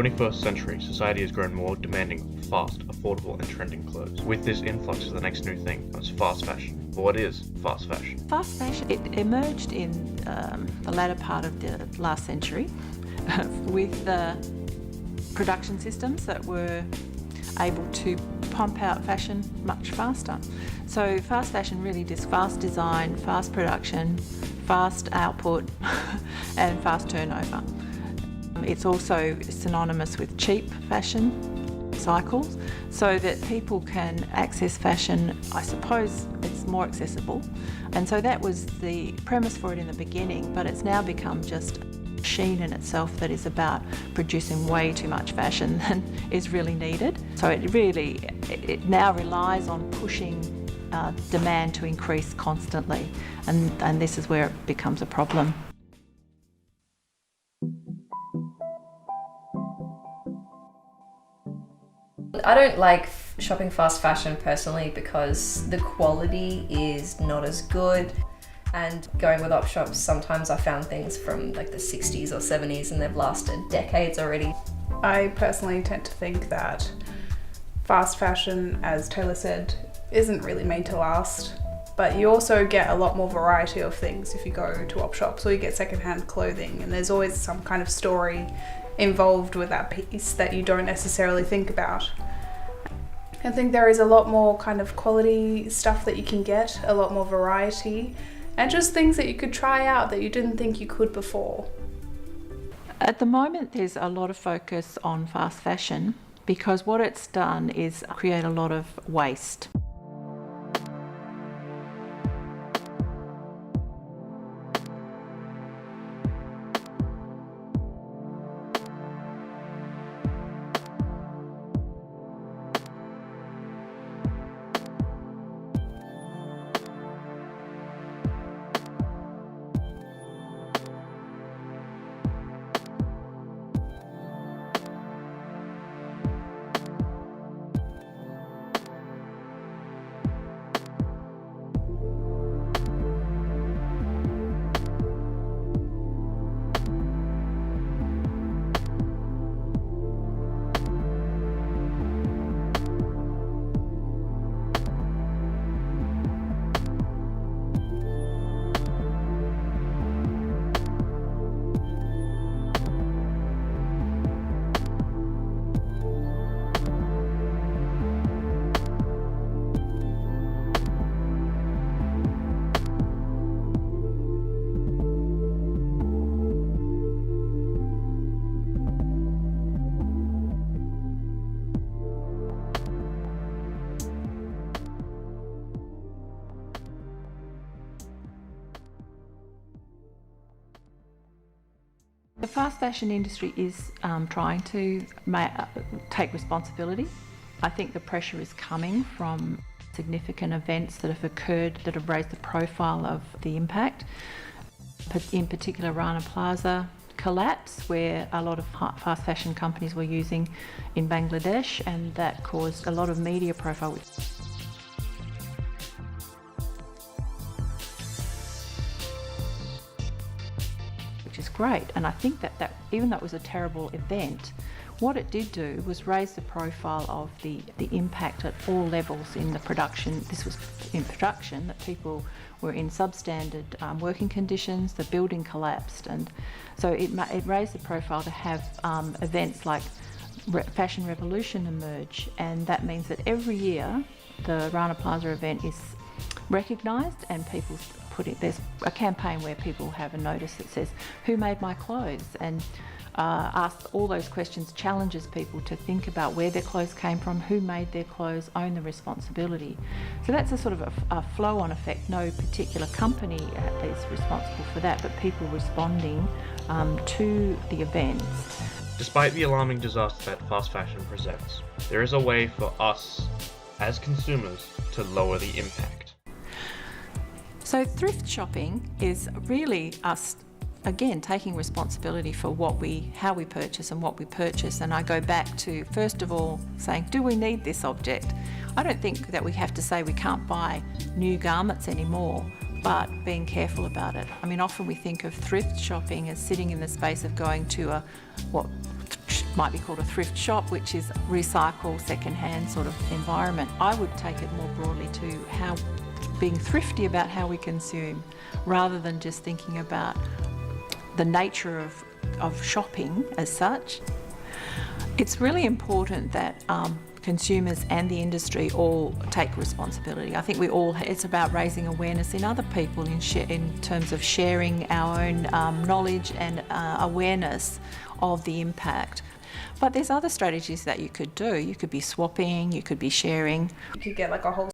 21st century, society has grown more demanding of fast, affordable and trending clothes. With this influx of the next new thing, it's fast fashion. But what is fast fashion? Fast fashion, it emerged in the latter part of the last century with production systems that were able to pump out fashion much faster. So fast fashion really is fast design, fast production, fast output and fast turnover. It's also synonymous with cheap fashion cycles, so that people can access fashion. I suppose it's more accessible, and so that was the premise for it in the beginning, but it's now become just a machine in itself that is about producing way too much fashion than is really needed. So it now relies on pushing demand to increase constantly, and this is where it becomes a problem. I don't like shopping fast fashion personally because the quality is not as good, and going with op shops, sometimes I found things from like the 60s or 70s and they've lasted decades already. I personally tend to think that fast fashion, as Taylor said, isn't really made to last, but you also get a lot more variety of things if you go to op shops or you get secondhand clothing, and there's always some kind of story involved with that piece that you don't necessarily think about. I think there is a lot more kind of quality stuff that you can get, a lot more variety, and just things that you could try out that you didn't think you could before. At the moment, there's a lot of focus on fast fashion because what it's done is create a lot of waste. The fast fashion industry is trying to take responsibility. I think the pressure is coming from significant events that have occurred that have raised the profile of the impact. In particular, Rana Plaza collapse, where a lot of fast fashion companies were using in Bangladesh, and that caused a lot of media profile. Which is great, and I think that even though it was a terrible event, what it did do was raise the profile of the impact at all levels in the production. This was in production, that people were in substandard working conditions, the building collapsed, and so it raised the profile to have events like Fashion Revolution emerge, and that means that every year the Rana Plaza event is recognised, and people there's a campaign where people have a notice that says, "Who made my clothes?" and asks all those questions, challenges people to think about where their clothes came from, who made their clothes, own the responsibility. So that's a sort of a flow-on effect. No particular company is responsible for that, but people responding to the events. Despite the alarming disaster that fast fashion presents, there is a way for us, as consumers, to lower the impact. So thrift shopping is really us, again, taking responsibility for how we purchase and what we purchase. And I go back to, first of all, saying, do we need this object? I don't think that we have to say we can't buy new garments anymore, but being careful about it. I mean, often we think of thrift shopping as sitting in the space of going to might be called a thrift shop, which is recycle, second-hand sort of environment. I would take it more broadly to how being thrifty about how we consume, rather than just thinking about the nature of shopping as such. It's really important that consumers and the industry all take responsibility. I think it's about raising awareness in other people in terms of sharing our own knowledge and awareness of the impact. But there's other strategies that you could do. You could be swapping, you could be sharing. You could get like a whole